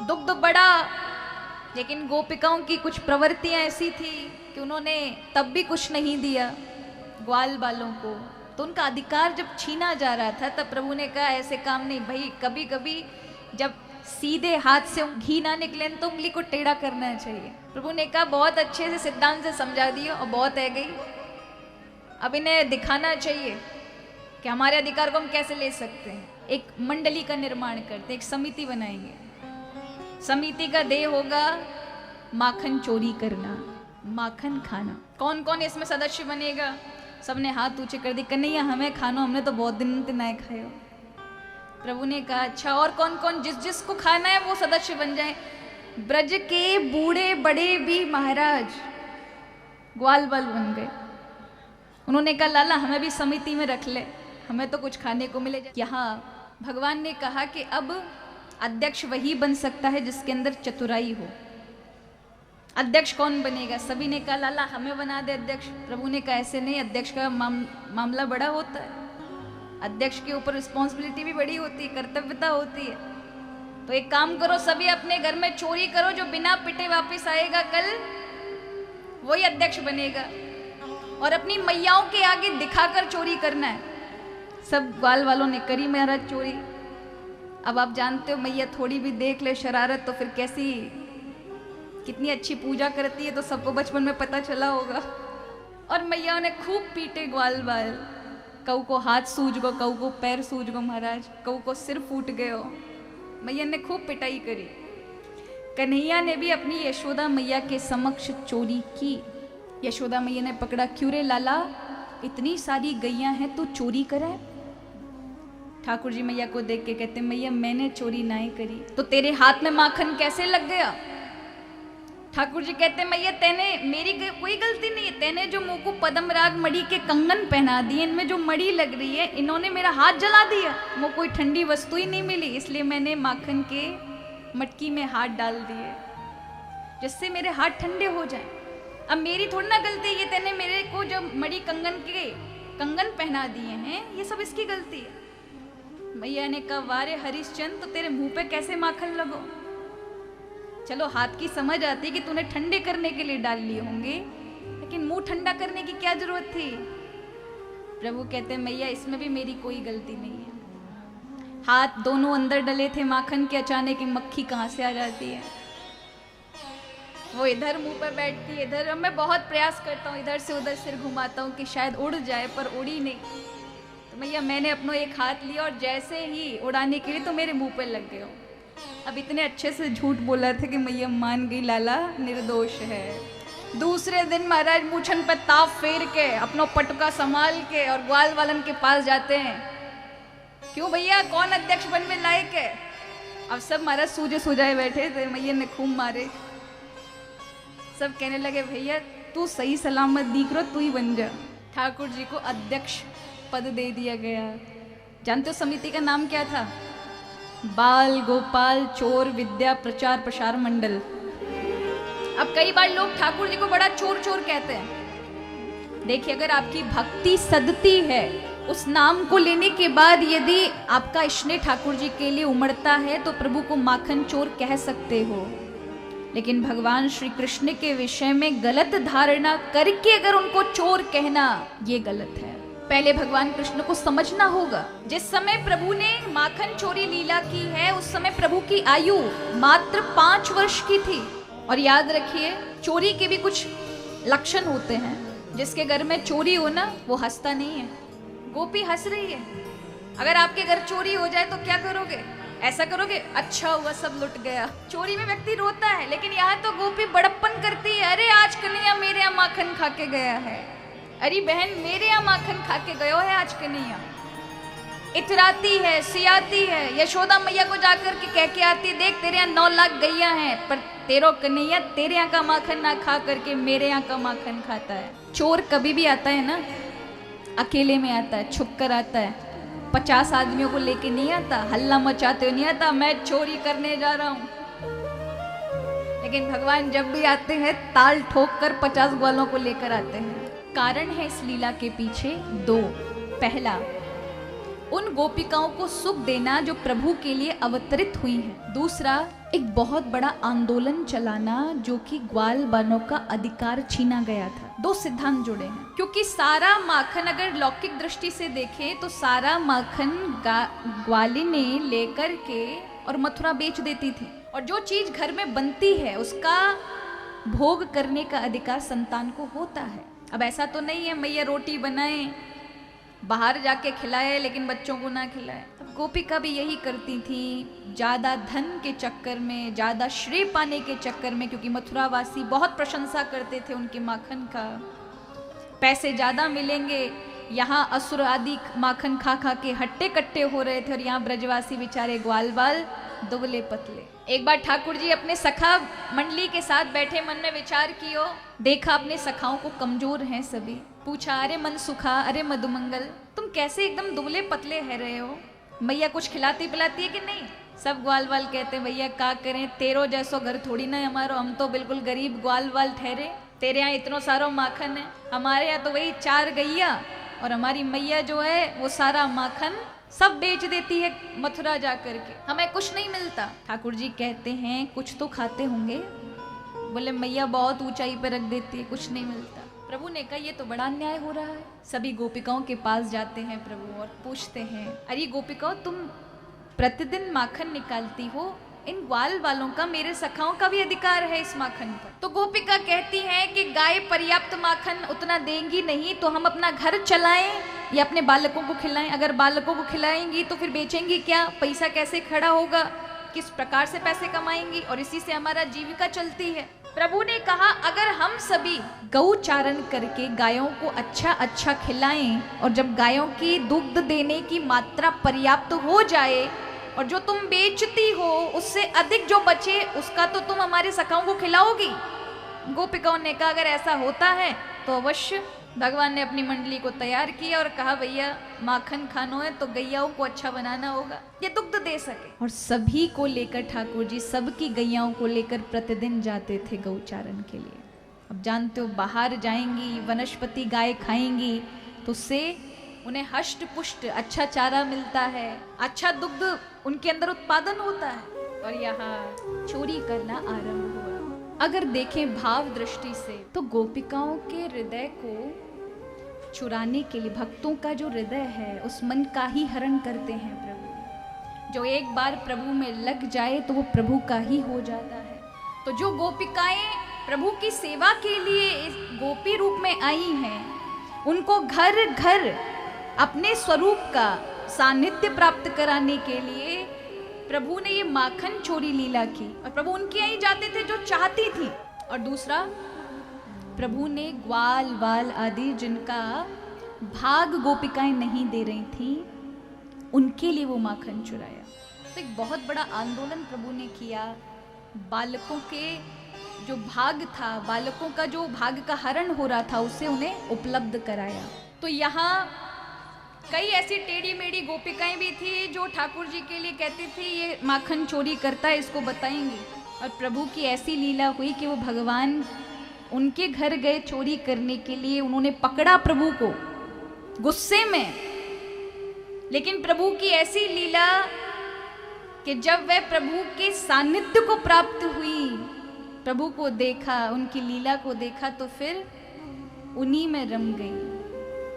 दुग्ध बढ़ा, लेकिन गोपिकाओं की कुछ प्रवृत्तियां ऐसी थी कि उन्होंने तब भी कुछ नहीं दिया ग्वाल बालों को। तो उनका अधिकार जब छीना जा रहा था तब प्रभु ने कहा ऐसे काम नहीं भाई, कभी कभी जब सीधे हाथ से घी ना निकले तो उंगली को टेढ़ा करना चाहिए। प्रभु ने कहा बहुत अच्छे से सिद्धांत से समझा दिया और बहुत है गई, अब इन्हें दिखाना चाहिए कि हमारे अधिकार को हम कैसे ले सकते हैं। एक मंडली का निर्माण करते, एक समिति बनाएंगे। समिति का ध्येय होगा माखन चोरी करना, माखन खाना। कौन कौन इसमें सदस्य बनेगा? सबने हाथ ऊंचे कर दिए, कन्हैया हमें खानो, हमने तो बहुत दिन नए खाए हो। प्रभु ने कहा अच्छा और कौन कौन, जिस जिसको खाना है वो सदस्य बन जाए। ब्रज के बूढ़े बड़े भी महाराज ग्वाल बाल बन गए। उन्होंने कहा लाला हमें भी समिति में रख ले, हमें तो कुछ खाने को मिले। यहाँ भगवान ने कहा कि अब अध्यक्ष वही बन सकता है जिसके अंदर चतुराई हो। अध्यक्ष कौन बनेगा? सभी ने कहा लाला हमें बना दे अध्यक्ष। प्रभु ने कहा ऐसे नहीं, अध्यक्ष का मामला बड़ा होता है, अध्यक्ष के ऊपर रिस्पॉन्सिबिलिटी भी बड़ी होती है, कर्तव्यता होती है। तो एक काम करो, सभी अपने घर में चोरी करो, जो बिना पिटे वापस आएगा कल वही अध्यक्ष बनेगा। और अपनी मैयाओं के आगे दिखाकर चोरी करना है। सब ग्वाल वालों ने करी महाराज चोरी। अब आप जानते हो मैया थोड़ी भी देख ले शरारत तो फिर कैसी, कितनी अच्छी पूजा करती है, तो सबको बचपन में पता चला होगा। और मैया ने खूब पीटे ग्वाल बाल, कऊ को हाथ सूज गो, कऊ को पैर सूज गो महाराज, कऊ को सिर फूट गयो। मैया ने खूब पिटाई करी। कन्हैया ने भी अपनी यशोदा मैया के समक्ष चोरी की। यशोदा मैया ने पकड़ा, क्यों रे लाला इतनी सारी गैयां हैं तू चोरी करे? ठाकुर जी मैया को देख के कहते मैया मैंने चोरी नहीं करी। तो तेरे हाथ में माखन कैसे लग गया? ठाकुर जी कहते मैया तेने, मेरी कोई गलती नहीं है, तेने जो मुंह को पद्मराग मणि के कंगन पहना दिए, इनमें जो मणि लग रही है इन्होंने मेरा हाथ जला दिया। वो कोई ठंडी वस्तु ही नहीं मिली, इसलिए मैंने माखन के मटकी में हाथ डाल दिए जिससे मेरे हाथ ठंडे हो जाएं। अब मेरी थोड़ी ना गलती है, ये तेने मेरे को जो मणि कंगन के कंगन पहना दिए हैं ये सब इसकी गलती है। मैया ने कहा वारे हरिश्चंद्र, तो तेरे मुंह पे कैसे माखन लगो? चलो हाथ की समझ आती कि तूने ठंडे करने के लिए डाल लिए होंगे, लेकिन मुंह ठंडा करने की क्या जरूरत थी? प्रभु कहते मैया इसमें भी मेरी कोई गलती नहीं है। हाथ दोनों अंदर डले थे माखन के, अचानक की मक्खी कहाँ से आ जाती है? वो इधर मुंह पर बैठती है, इधर। मैं बहुत प्रयास करता हूँ, इधर से उधर सिर घुमाता हूँ कि शायद उड़ जाए, पर उड़ी नहीं। तो मैया मैंने अपना एक हाथ लिया और जैसे ही उड़ाने के लिए तो मेरे मुंह पर लग गया। अब इतने अच्छे से झूठ बोला था कि मैया मान गई लाला निर्दोष है। दूसरे दिन महाराज मूछन पे ताव फेर के अपना पटका संभाल के और ग्वाल वालन के पास जाते हैं। क्यों भैया कौन अध्यक्ष बनने लायक है? अब सब महाराज सूझे सुझाए बैठे थे, मैया ने खूब मारे। सब कहने लगे भैया तू सही सलामत दिख रहा, तू ही बन जा। ठाकुर जी को अध्यक्ष पद दे दिया गया। जानते हो समिति का नाम क्या था? बाल गोपाल चोर विद्या प्रचार प्रसार मंडल। अब कई बार लोग ठाकुर जी को बड़ा चोर चोर कहते हैं। देखिए अगर आपकी भक्ति सदती है, उस नाम को लेने के बाद यदि आपका स्नेह ठाकुर जी के लिए उमड़ता है तो प्रभु को माखन चोर कह सकते हो। लेकिन भगवान श्री कृष्ण के विषय में गलत धारणा करके अगर उनको चोर कहना, ये गलत है। पहले भगवान कृष्ण को समझना होगा। जिस समय प्रभु ने माखन चोरी लीला की है उस समय प्रभु की आयु मात्र 5 वर्ष की थी। और याद रखिए चोरी के भी कुछ लक्षण होते हैं। जिसके घर में चोरी हो ना वो हंसता नहीं है। गोपी हंस रही है, अगर आपके घर चोरी हो जाए तो क्या करोगे? ऐसा करोगे अच्छा हुआ सब लुट गया। चोरी में व्यक्ति रोता है, लेकिन यहाँ तो गोपी बड़प्पन करती है। अरे आज कन्हैया मेरे यहाँ माखन खा के गया है, अरे बहन मेरे यहाँ माखन खा के गयो है आज कन्हैया। इतराती है, सियाती है, यशोदा मैया को जाकर के कह के आती, देख तेरे यहाँ 9 लाख गैया हैं, पर तेरो कन्हैया तेरे यहाँ का माखन ना खा करके मेरे यहाँ का माखन खाता है। चोर कभी भी आता है ना, अकेले में आता है, छुप कर आता है, 50 आदमियों को लेके नहीं आता, हल्ला मचाते हुए नहीं आता, मैं चोरी करने जा रहा हूँ। लेकिन भगवान जब भी आते हैं ताल ठोक कर 50 ग्वालों को लेकर आते हैं। कारण है इस लीला के पीछे 2। पहला, उन गोपिकाओं को सुख देना जो प्रभु के लिए अवतरित हुई हैं। दूसरा, एक बहुत बड़ा आंदोलन चलाना जो कि ग्वाल बालों का अधिकार छीना गया था। दो सिद्धांत जुड़े हैं, क्योंकि सारा माखन अगर लौकिक दृष्टि से देखें तो सारा माखन ग्वालिनी लेकर के और मथुरा बेच देती थी, और जो चीज घर में बनती है उसका भोग करने का अधिकार संतान को होता है। अब ऐसा तो नहीं है मैया रोटी बनाए बाहर जाके खिलाए लेकिन बच्चों को ना खिलाए। अब गोपिका भी यही करती थी, ज्यादा धन के चक्कर में, ज्यादा श्रेय पाने के चक्कर में, क्योंकि मथुरावासी बहुत प्रशंसा करते थे उनके माखन का, पैसे ज्यादा मिलेंगे। यहाँ असुर आदि माखन खा खा के हट्टे कट्टे हो रहे थे और यहाँ ब्रजवासी बेचारे ग्वाल बाल दुबले पतले। एक बार ठाकुर जी अपने सखा मंडली के साथ बैठे, मन में विचार कियो, देखा अपने सखाओं को कमजोर हैं सभी, पूछा अरे मन सुखा, अरे मधुमंगल, तुम कैसे एकदम दुबले पतले है रहे हो, मैया कुछ खिलाती पिलाती है कि नहीं? सब ग्वाल बाल कहते भैया का करें, तेरो जैसो घर थोड़ी ना है हमारो, हम तो बिल्कुल गरीब ग्वाल बाल ठहरे, तेरे यहाँ इतनो सारो माखन है, हमारे यहाँ तो वही 4 गैया और हमारी मैया जो है वो सारा माखन सब बेच देती है मथुरा जा करके, हमें कुछ नहीं मिलता। ठाकुर जी कहते हैं कुछ तो खाते होंगे, बोले मैया बहुत ऊंचाई पे रख देती है, कुछ नहीं मिलता। प्रभु ने कहा ये तो बड़ा अन्याय हो रहा है। सभी गोपिकाओं के पास जाते हैं प्रभु और पूछते हैं, अरे गोपिकाओं तुम प्रतिदिन माखन निकालती हो, इन ग्वाल वालों का, मेरे सखाओं का भी अधिकार है इस माखन पर। तो गोपिका कहती है कि गाय पर्याप्त माखन उतना देंगी नहीं तो हम अपना घर चलाएं या अपने बालकों को खिलाएं? अगर बालकों को खिलाएंगी तो फिर बेचेंगी क्या, पैसा कैसे खड़ा होगा, किस प्रकार से पैसे कमाएंगी, और इसी से हमारा जीविका चलती है। प्रभु ने कहा अगर हम सभी गौ चारण करके गायों को अच्छा अच्छा खिलाएं और जब गायों की दुग्ध देने की मात्रा पर्याप्त हो जाए और जो तुम बेचती हो उससे अधिक जो बचे उसका तो तुम हमारे सखाओं को खिलाओगी। गोपिकाओं ने कहा अगर ऐसा होता है तो अवश्य। भगवान ने अपनी मंडली को तैयार किया और कहा भैया माखन खानो है तो गैयाओं को अच्छा बनाना होगा, ये दुग्ध दे सके। और सभी को लेकर ठाकुर जी सबकी गैयाओं को लेकर प्रतिदिन जाते थे गौचारण के लिए। अब जानते हो बाहर जाएंगी, वनस्पति गाय खाएंगी तो उससे उन्हें हष्ट पुष्ट अच्छा चारा मिलता है, अच्छा दुग्ध उनके अंदर उत्पादन होता है। और यहाँ चोरी करना आरंभ हुआ। अगर देखें भाव दृष्टि से तो गोपिकाओं के हृदय को चुराने के लिए भक्तों का जो हृदय है उस मन का ही हरण करते हैं प्रभु। जो एक बार प्रभु में लग जाए तो वो प्रभु का ही हो जाता है। तो जो गोपिकाएं प्रभु की सेवा के लिए इस गोपी रूप में आई हैं, उनको घर घर अपने स्वरूप का सानिध्य प्राप्त कराने के लिए प्रभु ने ये माखन चोरी लीला की। और प्रभु उनके यहीं जाते थे जो चाहती थी। और दूसरा, प्रभु ने ग्वाल वाल आदि जिनका भाग गोपिकाएं नहीं दे रही थी उनके लिए वो माखन चुराया। तो एक बहुत बड़ा आंदोलन प्रभु ने किया। बालकों के जो भाग था, बालकों का जो भाग का हरण हो रहा था उसे उन्हें उपलब्ध कराया। तो यहाँ कई ऐसी टेढ़ी मेढ़ी गोपिकाएं भी थी जो ठाकुर जी के लिए कहती थी ये माखन चोरी करता है, इसको बताएंगे। और प्रभु की ऐसी लीला हुई कि वो भगवान उनके घर गए चोरी करने के लिए, उन्होंने पकड़ा प्रभु को गुस्से में। लेकिन प्रभु की ऐसी लीला कि जब वह प्रभु के सानिध्य को प्राप्त हुई, प्रभु को देखा, उनकी लीला को देखा तो फिर उन्हीं में रम गई।